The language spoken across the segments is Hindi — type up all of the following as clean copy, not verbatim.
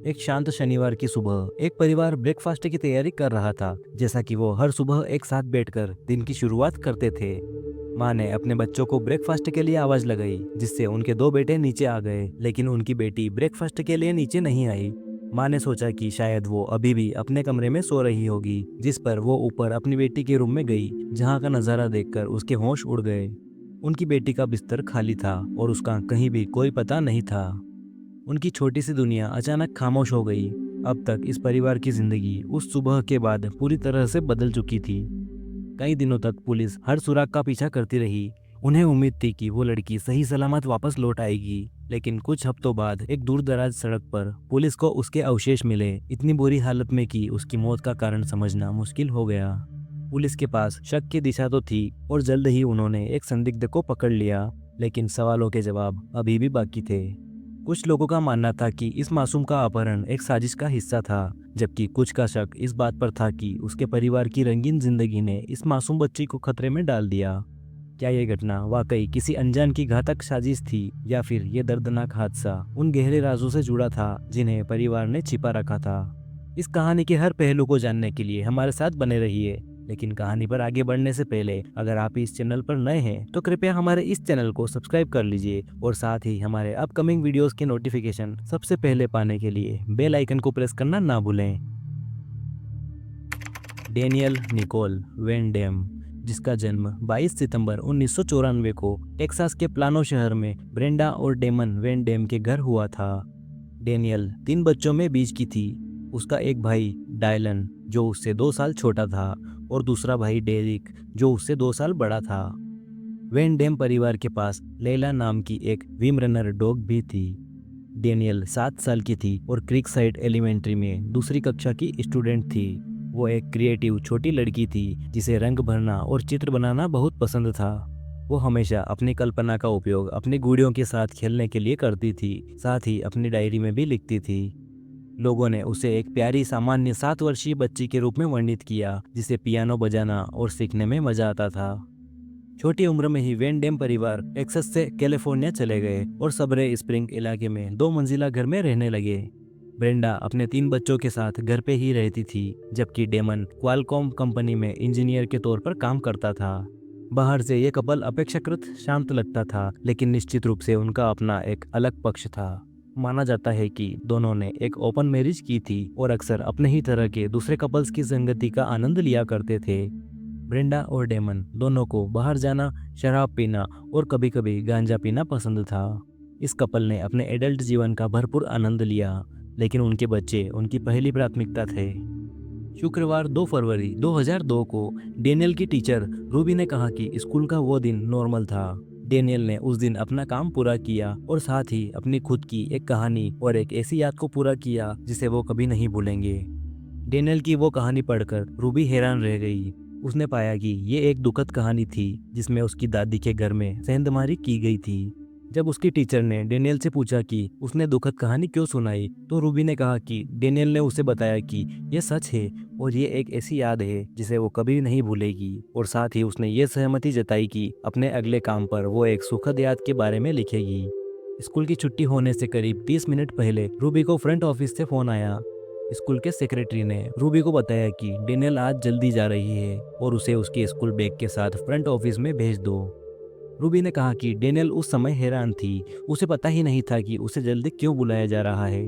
एक शांत शनिवार की सुबह एक परिवार ब्रेकफास्ट की तैयारी कर रहा था, जैसा कि वो हर सुबह एक साथ बैठकर दिन की शुरुआत करते थे। माँ ने अपने बच्चों को ब्रेकफास्ट के लिए आवाज लगाई, जिससे उनके दो बेटे नीचे आ गए, लेकिन उनकी बेटी ब्रेकफास्ट के लिए नीचे नहीं आई। माँ ने सोचा कि शायद वो अभी भी अपने कमरे में सो रही होगी, जिस पर वो ऊपर अपनी बेटी के रूम में गई, जहाँ का नजारा देखकर उसके होश उड़ गए। उनकी बेटी का बिस्तर खाली था और उसका कहीं भी कोई पता नहीं था। उनकी छोटी सी दुनिया अचानक खामोश हो गई। अब तक इस परिवार की जिंदगी उस सुबह के बाद पूरी तरह से बदल चुकी थी। कई दिनों तक पुलिस हर सुराग का पीछा करती रही। उन्हें उम्मीद थी कि वो लड़की सही सलामत वापस लौट आएगी, लेकिन कुछ हफ्तों बाद एक दूर दराज सड़क पर पुलिस को उसके अवशेष मिले, इतनी बुरी हालत में कि उसकी मौत का कारण समझना मुश्किल हो गया। पुलिस के पास शक की दिशा तो थी और जल्द ही उन्होंने एक संदिग्ध को पकड़ लिया, लेकिन सवालों के जवाब अभी भी बाकी थे। कुछ लोगों का मानना था कि इस मासूम का अपहरण एक साजिश का हिस्सा था, जबकि कुछ का शक इस बात पर था कि उसके परिवार की रंगीन जिंदगी ने इस मासूम बच्ची को खतरे में डाल दिया। क्या ये घटना वाकई किसी अनजान की घातक साजिश थी, या फिर ये दर्दनाक हादसा उन गहरे राजों से जुड़ा था जिन्हें परिवार ने छिपा रखा था? इस कहानी के हर पहलू को जानने के लिए हमारे साथ बने रहिए। लेकिन कहानी पर आगे बढ़ने से पहले अगर आप इस चैनल पर नए हैं तो कृपया हमारे इस चैनल को सब्सक्राइब कर लीजिए और साथ ही हमारे अपकमिंग वीडियोस के नोटिफिकेशन सबसे पहले पाने के लिए बेल आइकन को प्रेस करना ना भूलें। डेनियल निकोल वैन डेम, जिसका जन्म 22 सितंबर 1994 को टेक्सास के प्लानो शहर में ब्रेंडा और डेमन वैन डेम के घर हुआ था। डेनियल 3 बच्चों में बीच की थी। उसका एक भाई डायलन, जो उससे 2 साल छोटा था, और दूसरा भाई डेरिक, जो उससे 2 साल बड़ा था। वैन डेम परिवार के पास लैला नाम की एक विमरनर डॉग भी थी। डेनियल 7 साल की थी और क्रिकसाइड एलिमेंट्री में दूसरी कक्षा की स्टूडेंट थी। वो एक क्रिएटिव छोटी लड़की थी जिसे रंग भरना और चित्र बनाना बहुत पसंद था। वो हमेशा अपनी कल्पना का उपयोग अपनी गुड़ियों के साथ खेलने के लिए करती थी, साथ ही अपनी डायरी में भी लिखती थी। लोगों ने उसे एक प्यारी सामान्य 7 वर्षीय बच्ची के रूप में वर्णित किया, जिसे पियानो बजाना और सीखने में मजा आता था। छोटी उम्र में ही वैन डेम परिवार टेक्सास से कैलिफोर्निया चले गए और सबरे स्प्रिंग इलाके में 2 मंजिला घर में रहने लगे। ब्रेंडा अपने 3 बच्चों के साथ घर पे ही रहती थी, जबकि डेमन क्वालकॉम कंपनी में इंजीनियर के तौर पर काम करता था। बाहर से ये कपल अपेक्षाकृत शांत लगता था, लेकिन निश्चित रूप से उनका अपना एक अलग पक्ष था। माना जाता है कि दोनों ने एक ओपन मैरिज की थी और अक्सर अपने ही तरह के दूसरे कपल्स की संगति का आनंद लिया करते थे। ब्रेंडा और डेमन दोनों को बाहर जाना, शराब पीना और कभी कभी गांजा पीना पसंद था। इस कपल ने अपने एडल्ट जीवन का भरपूर आनंद लिया, लेकिन उनके बच्चे उनकी पहली प्राथमिकता थे। शुक्रवार 2 फरवरी 2002 को डेनियल की टीचर रूबी ने कहा कि स्कूल का वो दिन नॉर्मल था। डेनियल ने उस दिन अपना काम पूरा किया और साथ ही अपनी खुद की एक कहानी और एक ऐसी याद को पूरा किया जिसे वो कभी नहीं भूलेंगे। डेनियल की वो कहानी पढ़कर रूबी हैरान रह गई। उसने पाया कि ये एक दुखद कहानी थी जिसमें उसकी दादी के घर में सेंधमारी की गई थी। जब उसकी टीचर ने डेनियल से पूछा कि उसने दुखद कहानी क्यों सुनाई, तो रूबी ने कहा कि डेनियल ने उसे बताया कि यह सच है और ये एक ऐसी याद है जिसे वो कभी नहीं भूलेगी, और साथ ही उसने ये सहमति जताई कि अपने अगले काम पर वो एक सुखद याद के बारे में लिखेगी। स्कूल की छुट्टी होने से करीब 30 मिनट पहले रूबी को फ्रंट ऑफिस से फोन आया। स्कूल के सेक्रेटरी ने रूबी को बताया कि डेनियल आज जल्दी जा रही है और उसे उसके स्कूल बैग के साथ फ्रंट ऑफिस में भेज दो। रूबी ने कहा कि डेनियल उस समय हैरान थी। उसे पता ही नहीं था कि उसे जल्दी क्यों बुलाया जा रहा है।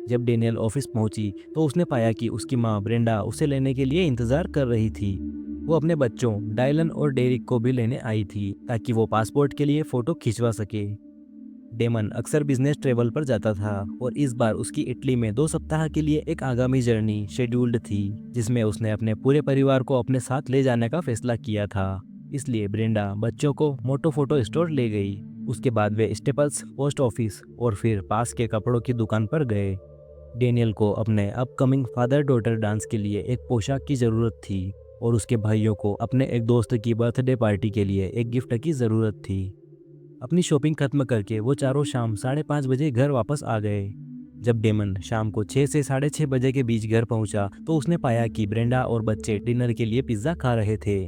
जब डेनियल ऑफिस पहुंची तो उसने पाया कि उसकी माँ ब्रेंडा उसे लेने के लिए इंतजार कर रही थी। वो अपने बच्चों डायलन और डेरिक को भी लेने आई थी ताकि वो पासपोर्ट के लिए फोटो खिंचवा सके। डेमन अक्सर बिजनेस ट्रेवल पर जाता था और इस बार उसकी इटली में 2 सप्ताह के लिए एक आगामी जर्नी शेड्यूल्ड थी, जिसमें उसने अपने पूरे परिवार को अपने साथ ले जाने का फैसला किया था। इसलिए ब्रेंडा बच्चों को मोटो फोटो स्टोर ले गई। उसके बाद वे स्टेपल्स, पोस्ट ऑफिस और फिर पास के कपड़ों की दुकान पर गए। डेनियल को अपने अपकमिंग फादर डॉटर डांस के लिए एक पोशाक की ज़रूरत थी और उसके भाइयों को अपने एक दोस्त की बर्थडे पार्टी के लिए एक गिफ्ट की ज़रूरत थी। अपनी शॉपिंग खत्म करके वो चारों शाम 5:30 बजे घर वापस आ गए। जब डेमन शाम को 6 से 6:30 बजे के बीच घर पहुंचा तो उसने पाया कि ब्रेंडा और बच्चे डिनर के लिए पिज्ज़ा खा रहे थे।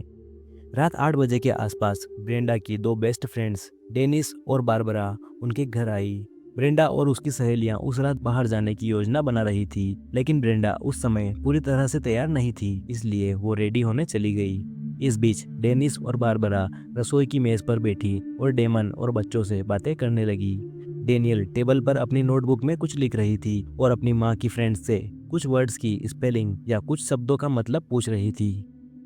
रात 8 बजे के आसपास ब्रेंडा की 2 बेस्ट फ्रेंड्स डेनिस और बारबरा उनके घर आई। ब्रेंडा और उसकी सहेलियां उस रात बाहर जाने की योजना बना रही थी, लेकिन ब्रेंडा उस समय पूरी तरह से तैयार नहीं थी, इसलिए वो रेडी होने चली गई। इस बीच डेनिस और बारबरा रसोई की मेज पर बैठी और डेमन और बच्चों से बातें करने लगी। डेनियल टेबल पर अपनी नोटबुक में कुछ लिख रही थी और अपनी माँ की फ्रेंड्स से कुछ वर्ड्स की स्पेलिंग या कुछ शब्दों का मतलब पूछ रही थी।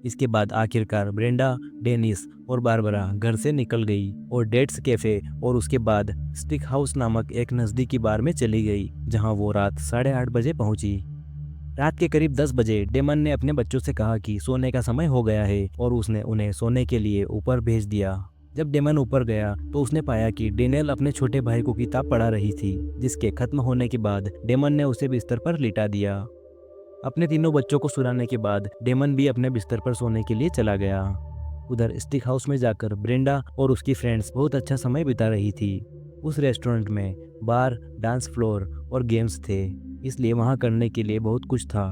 इसके बाद आखिरकार ब्रेंडा, डेनिस और बारबरा घर से निकल गई और डेट्स कैफे और उसके बाद स्टिक हाउस नामक एक नज़दीकी बार में चली गई, जहां वो रात 8:30 बजे पहुंची। रात के करीब 10 बजे डेमन ने अपने बच्चों से कहा कि सोने का समय हो गया है और उसने उन्हें सोने के लिए ऊपर भेज दिया। जब डेमन ऊपर गया तो उसने पाया कि डेनियल अपने छोटे भाई को किताब पढ़ा रही थी, जिसके खत्म होने के बाद डेमन ने उसे बिस्तर पर लिटा दिया। अपने तीनों बच्चों को सुलाने के बाद डेमन भी अपने बिस्तर पर सोने के लिए चला गया। उधर स्टिक हाउस में जाकर ब्रेंडा और उसकी फ्रेंड्स बहुत अच्छा समय बिता रही थी। उस रेस्टोरेंट में बार, डांस फ्लोर और गेम्स थे, इसलिए वहाँ करने के लिए बहुत कुछ था।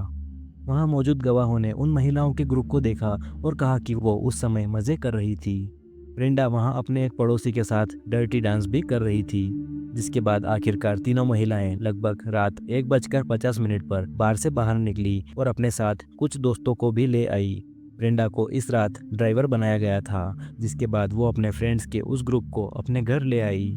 वहाँ मौजूद गवाहों ने उन महिलाओं के ग्रुप को देखा और कहा कि वो उस समय मज़े कर रही थी। ब्रेंडा वहाँ अपने एक पड़ोसी के साथ डर्टी डांस भी कर रही थी, जिसके बाद आखिरकार तीनों महिलाएं लगभग रात 1:50 पर बार से बाहर निकली और अपने साथ कुछ दोस्तों को भी ले आई। ब्रेंडा को इस रात ड्राइवर बनाया गया था, जिसके बाद वो अपने फ्रेंड्स के उस ग्रुप को अपने घर ले आई।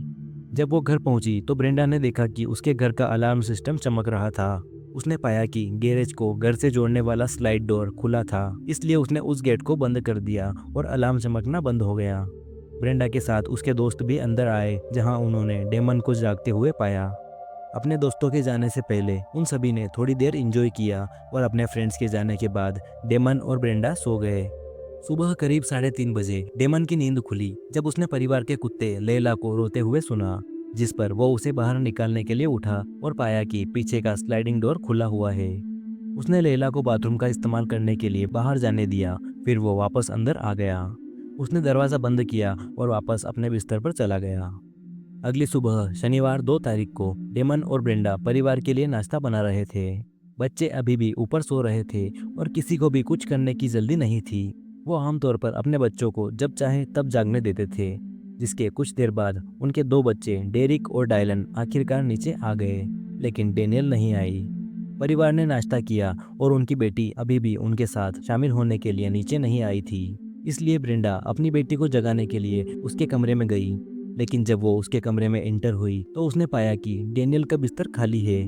जब वो घर पहुंची तो ब्रेंडा ने देखा कि उसके घर का अलार्म सिस्टम चमक रहा था। उसने पाया कि गैरेज को घर से जोड़ने वाला स्लाइड डोर खुला था, इसलिए उसने उस गेट को बंद कर दिया और अलार्म चमकना बंद हो गया। ब्रेंडा के साथ उसके दोस्त भी अंदर आए, जहां उन्होंने डेमन को जागते हुए पाया। अपने दोस्तों के जाने से पहले उन सभी ने थोड़ी देर एंजॉय किया और अपने फ्रेंड्स के जाने के बाद डेमन और ब्रेंडा सो गए। सुबह करीब 3:30 बजे डेमन की नींद खुली जब उसने परिवार के कुत्ते लैला को रोते हुए सुना, जिस पर वो उसे बाहर निकालने के लिए उठा और पाया कि पीछे का स्लाइडिंग डोर खुला हुआ है। उसने लैला को बाथरूम का इस्तेमाल करने के लिए बाहर जाने दिया, फिर वो वापस अंदर आ गया। उसने दरवाज़ा बंद किया और वापस अपने बिस्तर पर चला गया। अगली सुबह शनिवार 2 तारीख को डेमन और ब्रेंडा परिवार के लिए नाश्ता बना रहे थे। बच्चे अभी भी ऊपर सो रहे थे और किसी को भी कुछ करने की जल्दी नहीं थी। वो आमतौर पर अपने बच्चों को जब चाहे तब जागने देते थे, जिसके कुछ देर बाद उनके 2 बच्चे डेरिक और डायलन आखिरकार नीचे आ गए, लेकिन डेनियल नहीं आई। परिवार ने नाश्ता किया और उनकी बेटी अभी भी उनके साथ शामिल होने के लिए नीचे नहीं आई थी, इसलिए ब्रेंडा अपनी बेटी को जगाने के लिए उसके कमरे में गई। लेकिन जब वो उसके कमरे में एंटर हुई तो उसने पाया कि डेनियल का बिस्तर खाली है।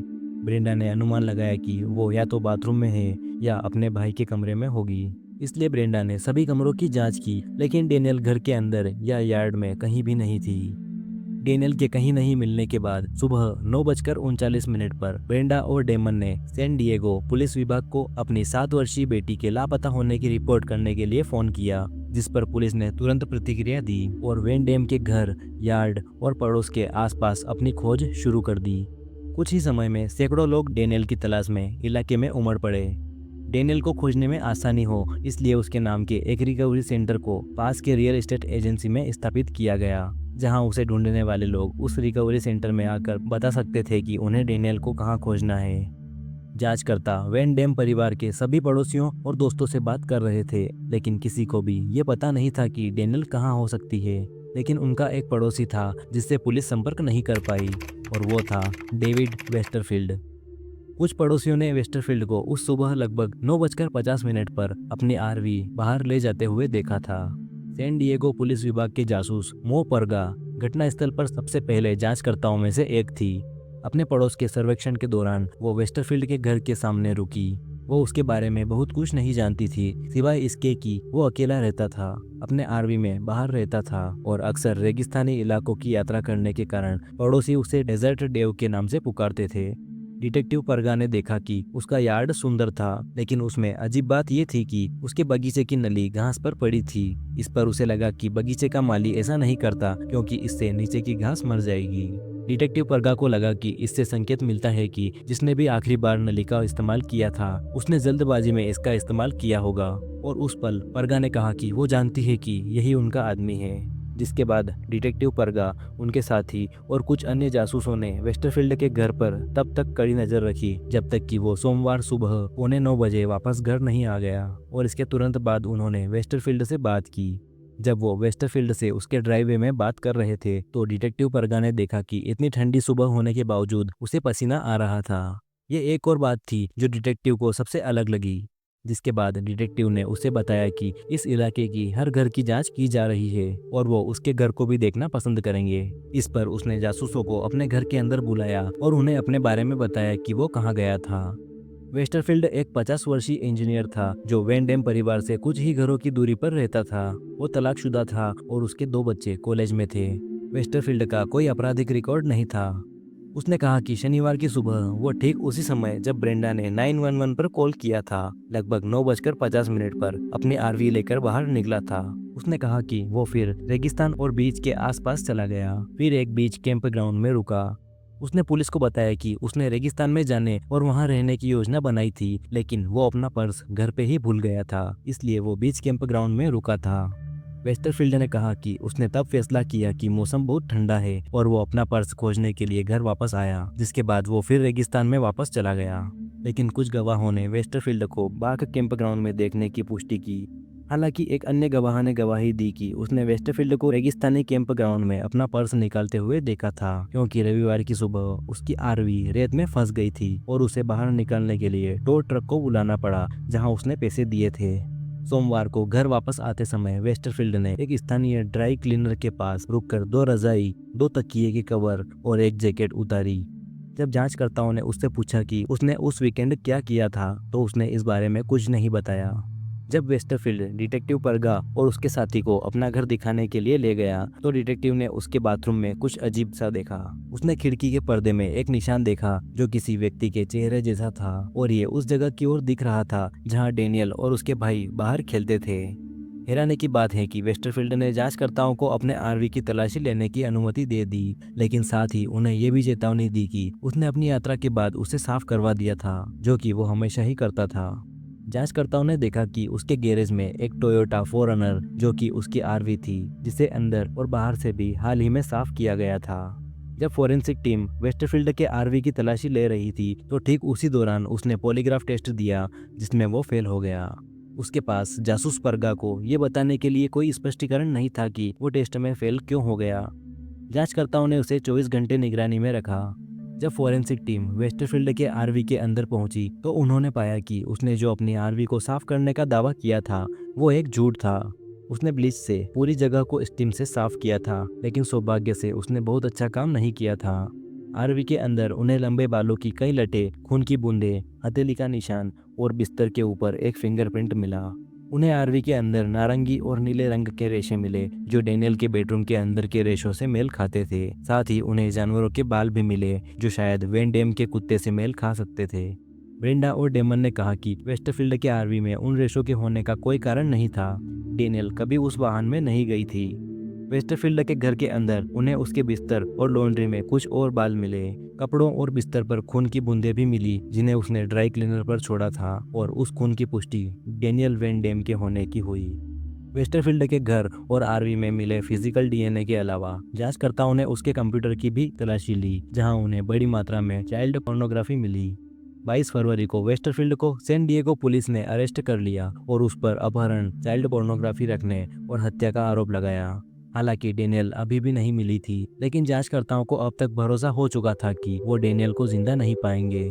ब्रेंडा ने अनुमान लगाया कि वो या तो बाथरूम में है या अपने भाई के कमरे में होगी, इसलिए ब्रेंडा ने सभी कमरों की जांच की, लेकिन डेनियल घर के अंदर या यार्ड में कहीं भी नहीं थी। डेनियल के कहीं नहीं मिलने के बाद सुबह 9:39 पर ब्रेंडा और डेमन ने सैन डिएगो पुलिस विभाग को अपनी 7 वर्षीय बेटी के लापता होने की रिपोर्ट करने के लिए फोन किया, जिस पर पुलिस ने तुरंत प्रतिक्रिया दी और वेन डेम के घर, यार्ड और पड़ोस के आसपास अपनी खोज शुरू कर दी। कुछ ही समय में सैकड़ों लोग डेनियल की तलाश में इलाके में उमड़ पड़े। डेनियल को खोजने में आसानी हो, इसलिए उसके नाम के एक रिकवरी सेंटर को पास के रियल एस्टेट एजेंसी में स्थापित किया गया, जहां उसे ढूंढने वाले लोग उस रिकवरी सेंटर में आकर बता सकते थे कि उन्हें डेनियल को कहां खोजना है। जांचकर्ता वेन डेम परिवार के सभी पड़ोसियों और दोस्तों से बात कर रहे थे, लेकिन किसी को भी ये पता नहीं था कि डेनियल कहां हो सकती है। लेकिन उनका एक पड़ोसी था जिससे पुलिस संपर्क नहीं कर पाई, और वो था डेविड वेस्टरफील्ड। कुछ पड़ोसियों ने वेस्टरफील्ड को उस सुबह लगभग 9:50 पर अपनी आरवी बाहर ले जाते हुए देखा था। सैन डिएगो पुलिस विभाग के जासूस मो परगा घटनास्थल पर सबसे पहले जांचकर्ताओं में से एक थी। अपने पड़ोस के सर्वेक्षण के दौरान वो वेस्टरफील्ड के घर के सामने रुकी। वो उसके बारे में बहुत कुछ नहीं जानती थी, सिवाय इसके कि वो अकेला रहता था, अपने आरवी में बाहर रहता था और अक्सर रेगिस्तानी इलाकों की यात्रा करने के कारण पड़ोसी उसे डेजर्ट डेव के नाम से पुकारते थे। डिटेक्टिव परगा ने देखा कि उसका यार्ड सुंदर था, लेकिन उसमें अजीब बात यह थी कि उसके बगीचे की नली घास पर पड़ी थी। इस पर उसे लगा कि बगीचे का माली ऐसा नहीं करता, क्योंकि इससे नीचे की घास मर जाएगी। डिटेक्टिव परगा को लगा कि इससे संकेत मिलता है कि जिसने भी आखिरी बार नली का इस्तेमाल किया था उसने जल्दबाजी में इसका इस्तेमाल किया होगा, और उस पल परगा ने कहा कि वो जानती है कि यही उनका आदमी है। जिसके बाद डिटेक्टिव परगा, उनके साथी और कुछ अन्य जासूसों ने वेस्टरफील्ड के घर पर तब तक कड़ी नजर रखी जब तक कि वो सोमवार सुबह 8:45 बजे वापस घर नहीं आ गया, और इसके तुरंत बाद उन्होंने वेस्टरफील्ड से बात की। जब वो वेस्टरफील्ड से उसके ड्राइववे में बात कर रहे थे तो डिटेक्टिव परगा ने देखा कि इतनी ठंडी सुबह होने के बावजूद उसे पसीना आ रहा था। ये एक और बात थी जो डिटेक्टिव को सबसे अलग लगी। जिसके बाद डिटेक्टिव ने उसे बताया कि इस इलाके की हर घर की जांच की जा रही है और वो उसके घर को भी देखना पसंद करेंगे। इस पर उसने जासूसों को अपने घर के अंदर बुलाया और उन्हें अपने बारे में बताया कि वो कहाँ गया था। वेस्टरफील्ड एक 50 वर्षीय इंजीनियर था जो वेंडेम परिवार से कुछ ही घरों की दूरी पर रहता था। वो तलाकशुदा था और उसके 2 बच्चे कॉलेज में थे। वेस्टरफील्ड का कोई आपराधिक रिकॉर्ड नहीं था। उसने कहा कि शनिवार की सुबह वो ठीक उसी समय जब ब्रेंडा ने 911 पर कॉल किया था, लगभग 9:50 पर अपनी आरवी लेकर बाहर निकला था। उसने कहा कि वो फिर रेगिस्तान और बीच के आसपास चला गया, फिर एक बीच कैंप ग्राउंड में रुका। उसने पुलिस को बताया कि उसने रेगिस्तान में जाने और वहां रहने की योजना बनाई थी, लेकिन वो अपना पर्स घर पे ही भूल गया था, इसलिए वो बीच कैंप ग्राउंड में रुका था। वेस्टरफील्ड ने कहा कि उसने तब फैसला किया कि मौसम बहुत ठंडा है और वो अपना पर्स खोजने के लिए घर वापस आया, जिसके बाद वो फिर रेगिस्तान में वापस चला गया। लेकिन कुछ गवाहों ने वेस्टरफील्ड को बाघ कैंप ग्राउंड में देखने की पुष्टि की। हालांकि एक अन्य गवाह ने गवाही दी कि उसने वेस्टरफील्ड को रेगिस्तानी कैंप ग्राउंड में अपना पर्स निकालते हुए देखा था, क्योंकि रविवार की सुबह उसकी आरवी रेत में फंस गई थी और उसे बाहर निकालने के लिए टो ट्रक को बुलाना पड़ा, जहां उसने पैसे दिए थे। सोमवार को घर वापस आते समय वेस्टरफील्ड ने एक स्थानीय ड्राई क्लीनर के पास रुककर 2 रजाई, 2 तकिए के कवर और एक जैकेट उतारी। जब जांचकर्ताओं ने उससे पूछा कि उसने उस वीकेंड क्या किया था, तो उसने इस बारे में कुछ नहीं बताया। जब वेस्टरफील्ड डिटेक्टिव परगा और उसके साथी को अपना घर दिखाने के लिए ले गया तो डिटेक्टिव ने उसके बाथरूम में कुछ अजीब सा देखा। उसने खिड़की के पर्दे में एक निशान देखा जो किसी व्यक्ति के चेहरे जैसा था और ये उस जगह की ओर दिख रहा था जहां डेनियल और उसके भाई बाहर खेलते थे। हैरानी की बात है कि वेस्टरफील्ड ने जांचकर्ताओं को अपने आरवी की तलाशी लेने की अनुमति दे दी, लेकिन साथ ही उन्हें यह भी चेतावनी दी कि उसने अपनी यात्रा के बाद उसे साफ करवा दिया था, जो कि वो हमेशा ही करता था। जांचकर्ताओं ने देखा कि उसके गैरेज में एक टोयोटा 4रनर जो कि उसकी आरवी थी, जिसे अंदर और बाहर से भी हाल ही में साफ किया गया था। जब फोरेंसिक टीम वेस्टरफील्ड के आरवी की तलाशी ले रही थी तो ठीक उसी दौरान उसने पॉलीग्राफ टेस्ट दिया, जिसमें वो फेल हो गया। उसके पास जासूस परगा को ये बताने के लिए कोई स्पष्टीकरण नहीं था कि वो टेस्ट में फेल क्यों हो गया। जांचकर्ताओं ने उसे 24 घंटे निगरानी में रखा। जब फोरेंसिक टीम वेस्टरफील्ड के आरवी के अंदर पहुंची तो उन्होंने पाया कि उसने जो अपनी आरवी को साफ करने का दावा किया था वो एक झूठ था। उसने ब्लीच से पूरी जगह को स्टीम से साफ किया था, लेकिन सौभाग्य से उसने बहुत अच्छा काम नहीं किया था। आरवी के अंदर उन्हें लंबे बालों की कई लटें, खून की बूंदें, हथेली का निशान और बिस्तर के ऊपर एक फिंगरप्रिंट मिला। उन्हें आरवी के अंदर नारंगी और नीले रंग के रेशे मिले जो डेनियल के बेडरूम के अंदर के रेशों से मेल खाते थे। साथ ही उन्हें जानवरों के बाल भी मिले जो शायद वेंडेम के कुत्ते से मेल खा सकते थे। ब्रेंडा और डेमन ने कहा कि वेस्टरफील्ड के आरवी में उन रेशों के होने का कोई कारण नहीं था। डेनियल कभी उस वाहन में नहीं गई थी। वेस्टरफील्ड के घर के अंदर उन्हें उसके बिस्तर और लॉन्ड्री में कुछ और बाल मिले। कपड़ों और बिस्तर पर खून की बूंदें भी मिली जिन्हें उसने ड्राई क्लीनर पर छोड़ा था, और उस खून की पुष्टि डेनियल वेंडेम के होने की हुई। वेस्टरफील्ड के घर और आरवी में मिले फिजिकल डीएनए के अलावा जांचकर्ताओं ने उसके कंप्यूटर की भी तलाशी ली, जहां उन्हें बड़ी मात्रा में चाइल्ड पोर्नोग्राफी मिली। 22 फरवरी को वेस्टरफील्ड को सैन डिएगो पुलिस ने अरेस्ट कर लिया और उस पर अपहरण, चाइल्ड पोर्नोग्राफी रखने और हत्या का आरोप लगाया। हालांकि डेनियल अभी भी नहीं मिली थी, लेकिन जांचकर्ताओं को अब तक भरोसा हो चुका था कि वो डेनियल को जिंदा नहीं पाएंगे।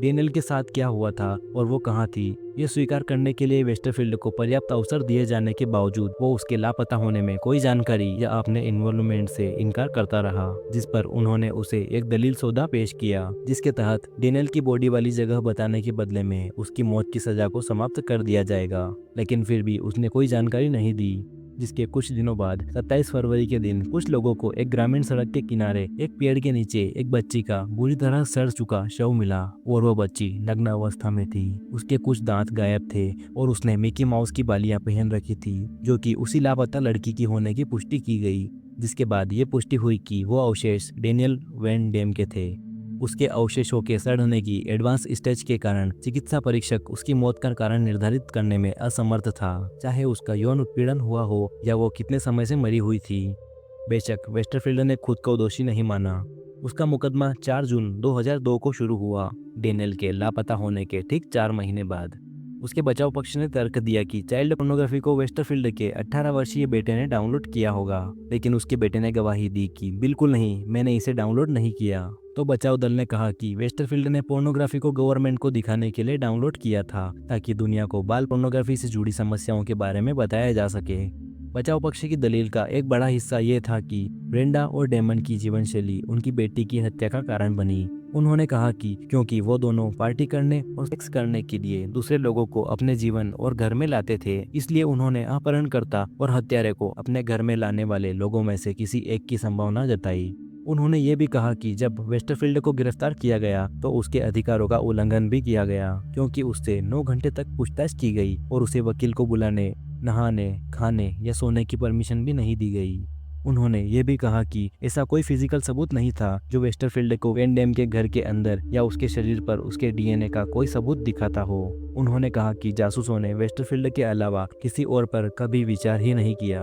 डेनियल के साथ क्या हुआ था और वो कहाँ थी, ये स्वीकार करने के लिए वेस्टरफील्ड को पर्याप्त अवसर दिए जाने के बावजूद वो उसके लापता होने में कोई जानकारी या अपने इन्वॉल्वमेंट से इनकार करता रहा, जिस पर उन्होंने उसे एक दलील सौदा पेश किया जिसके तहत डेनियल की बॉडी वाली जगह बताने के बदले में उसकी मौत की सजा को समाप्त कर दिया जाएगा। लेकिन फिर भी उसने कोई जानकारी नहीं दी। जिसके कुछ दिनों बाद 27 फरवरी के दिन कुछ लोगों को एक ग्रामीण सड़क के किनारे एक पेड़ के नीचे एक बच्ची का बुरी तरह सड़ चुका शव मिला, और वो बच्ची नग्न अवस्था में थी। उसके कुछ दांत गायब थे और उसने मिकी माउस की बालियां पहन रखी थी, जो कि उसी लापता लड़की की होने की पुष्टि की गई। जिसके बाद ये पुष्टि हुई कि वो अवशेष डेनियल वेंडेम के थे। उसके अवशेषों के सड़ने की एडवांस स्टेज के कारण चिकित्सा परीक्षक उसकी मौत का कारण निर्धारित करने में असमर्थ था, चाहे उसका यौन उत्पीड़न हुआ हो या वो कितने समय से मरी हुई थी। बेशक वेस्टरफील्ड ने खुद को दोषी नहीं माना। उसका मुकदमा 4 जून 2002 को शुरू हुआ, डेनियल के लापता होने के ठीक 4 महीने बाद। उसके बचाव पक्ष ने तर्क दिया कि चाइल्ड पोर्नोग्राफी को वेस्टरफील्ड के 18 वर्षीय बेटे ने डाउनलोड किया होगा, लेकिन उसके बेटे ने गवाही दी कि बिल्कुल नहीं, मैंने इसे डाउनलोड नहीं किया। तो बचाव दल ने कहा कि वेस्टरफील्ड ने पोर्नोग्राफी को गवर्नमेंट को दिखाने के लिए डाउनलोड किया था, ताकि दुनिया को बाल पोर्नोग्राफी से जुड़ी समस्याओं के बारे में बताया जा सके। बचाव पक्ष की दलील का एक बड़ा हिस्सा ये था कि ब्रेंडा और डेमन की जीवन शैली उनकी बेटी की हत्या का कारण बनी। उन्होंने कहा कि क्योंकि वो दोनों पार्टी करने और सेक्स करने के लिए दूसरे लोगों को अपने जीवन और घर में लाते थे, इसलिए उन्होंने अपहरणकर्ता और हत्यारे को अपने घर में लाने वाले लोगों में से किसी एक की संभावना जताई। उन्होंने ये भी कहा कि जब वेस्टरफील्ड को गिरफ्तार किया गया तो उसके अधिकारों का उल्लंघन भी किया गया, क्योंकि उससे 9 घंटे तक पूछताछ की गई और उसे वकील को बुलाने, नहाने, खाने या सोने की परमिशन भी नहीं दी गई। उन्होंने ये भी कहा कि ऐसा कोई फिजिकल सबूत नहीं था जो वेस्टरफील्ड को वैन डैम के घर के अंदर या उसके शरीर पर उसके डीएनए का कोई सबूत दिखाता हो। उन्होंने कहा कि जासूसों ने वेस्टरफील्ड के अलावा किसी और पर कभी विचार ही नहीं किया।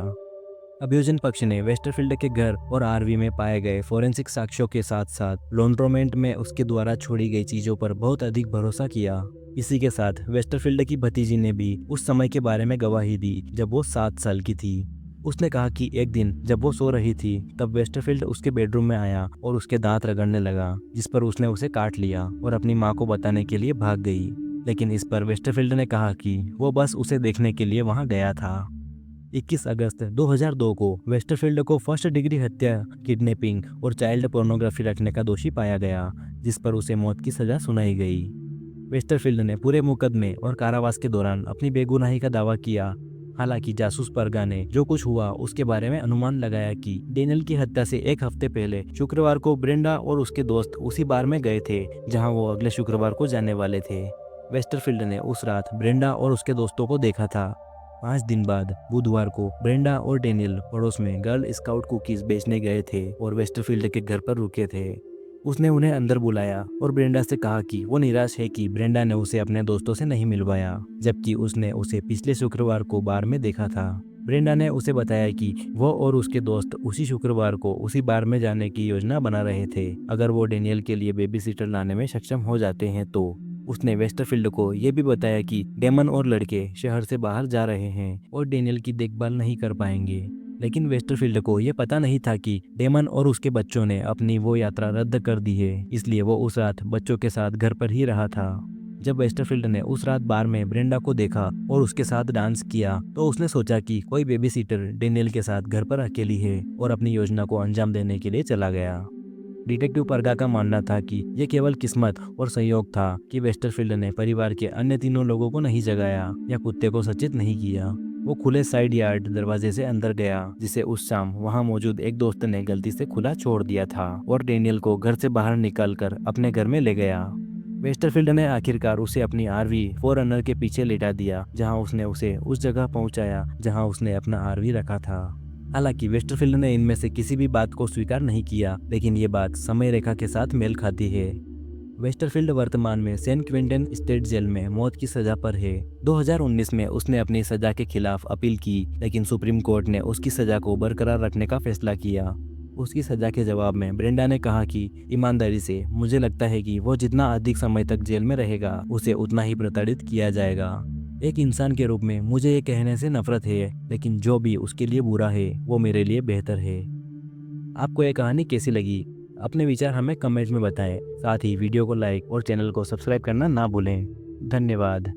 अभियोजन पक्ष ने वेस्टरफील्ड के घर और आरवी में पाए गए फोरेंसिक साक्ष्यों के साथ साथ लॉन्ड्रोमेंट में उसके द्वारा छोड़ी गई चीजों पर बहुत अधिक भरोसा किया। इसी के साथ वेस्टरफील्ड की भतीजी ने भी उस समय के बारे में गवाही दी जब वो 7 साल की थी। उसने कहा कि एक दिन जब वो सो रही थी तब वेस्टरफील्ड उसके बेडरूम में आया और उसके दांत रगड़ने लगा, जिस पर उसने उसे काट लिया और अपनी माँ को बताने के लिए भाग गई। लेकिन इस पर वेस्टरफील्ड ने कहा कि वो बस उसे देखने के लिए वहां गया था। 21 अगस्त 2002 को वेस्टरफील्ड को फर्स्ट डिग्री हत्या, किडनैपिंग और चाइल्ड पोर्नोग्राफी रखने का दोषी पाया गया, जिस पर उसे मौत की सजा सुनाई गई। वेस्टरफील्ड ने पूरे मुकदमे और कारावास के दौरान अपनी बेगुनाही का दावा किया। हालांकि जासूस परगा ने जो कुछ हुआ उसके बारे में अनुमान लगाया कि डेनियल की हत्या से 1 हफ्ते पहले शुक्रवार को ब्रेंडा और उसके दोस्त उसी बार में गए थे जहां वो अगले शुक्रवार को जाने वाले थे। वेस्टरफील्ड ने उस रात ब्रेंडा और उसके दोस्तों को देखा था। 5 दिन बाद बुधवार को ब्रेंडा और डेनियल पड़ोस में गर्ल स्काउट कुकीज बेचने गए थे और वेस्टरफील्ड के घर पर रुके थे। उसने उन्हें अंदर बुलाया और ब्रेंडा से कहा कि वो निराश है कि ब्रेंडा ने उसे अपने दोस्तों से नहीं मिलवाया, जबकि उसने उसे पिछले शुक्रवार को बार में देखा था। ब्रेंडा ने उसे बताया कि वो और उसके दोस्त उसी शुक्रवार को उसी बार में जाने की योजना बना रहे थे अगर वो डेनियल के लिए बेबी सीटर लाने में सक्षम हो जाते हैं तो। उसने वेस्टरफील्ड को यह भी बताया कि डेमन और लड़के शहर से बाहर जा रहे हैं और डेनियल की देखभाल नहीं कर पाएंगे। लेकिन वेस्टरफील्ड को यह पता नहीं था कि डेमन और उसके बच्चों ने अपनी वो यात्रा रद्द कर दी है, इसलिए वो उस रात बच्चों के साथ घर पर ही रहा था। जब वेस्टरफील्ड ने उस रात बार में ब्रेंडा को देखा और उसके साथ डांस किया तो उसने सोचा कि कोई बेबी सीटर डेनियल के साथ घर पर अकेली है और अपनी योजना को अंजाम देने के लिए चला गया। डिटेक्टिव परगा का मानना था कि यह केवल किस्मत और सहयोग था कि वेस्टरफील्ड ने परिवार के अन्य तीनों लोगों को नहीं जगाया या कुत्ते को सचेत नहीं किया। वो खुले साइड यार्ड दरवाजे से अंदर गया, जिसे उस शाम वहां मौजूद एक दोस्त ने गलती से खुला छोड़ दिया था और डेनियल को घर से बाहर निकालकर अपने घर में ले गया। वेस्टरफील्ड ने आखिरकार उसे अपनी आरवी 4रनर के पीछे लेटा दिया, जहां उसने उसे उस जगह पहुंचाया जहां उसने अपना आरवी रखा था। हालांकि वेस्टरफील्ड ने इनमें से किसी भी बात को स्वीकार नहीं किया, लेकिन ये बात समय रेखा के साथ मेल खाती है। वेस्टरफील्ड वर्तमान में सैन क्विंटन स्टेट जेल में मौत की सजा पर है। 2019 में उसने अपनी सजा के खिलाफ अपील की, लेकिन सुप्रीम कोर्ट ने उसकी सजा को बरकरार रखने का फैसला किया। उसकी सजा के जवाब में ब्रेंडा ने कहा कि ईमानदारी से मुझे लगता है कि वो जितना अधिक समय तक जेल में रहेगा उसे उतना ही प्रताड़ित किया जाएगा। एक इंसान के रूप में मुझे ये कहने से नफरत है, लेकिन जो भी उसके लिए बुरा है वो मेरे लिए बेहतर है। आपको ये कहानी कैसी लगी? अपने विचार हमें कमेंट में बताएं। साथ ही वीडियो को लाइक और चैनल को सब्सक्राइब करना ना भूलें। धन्यवाद।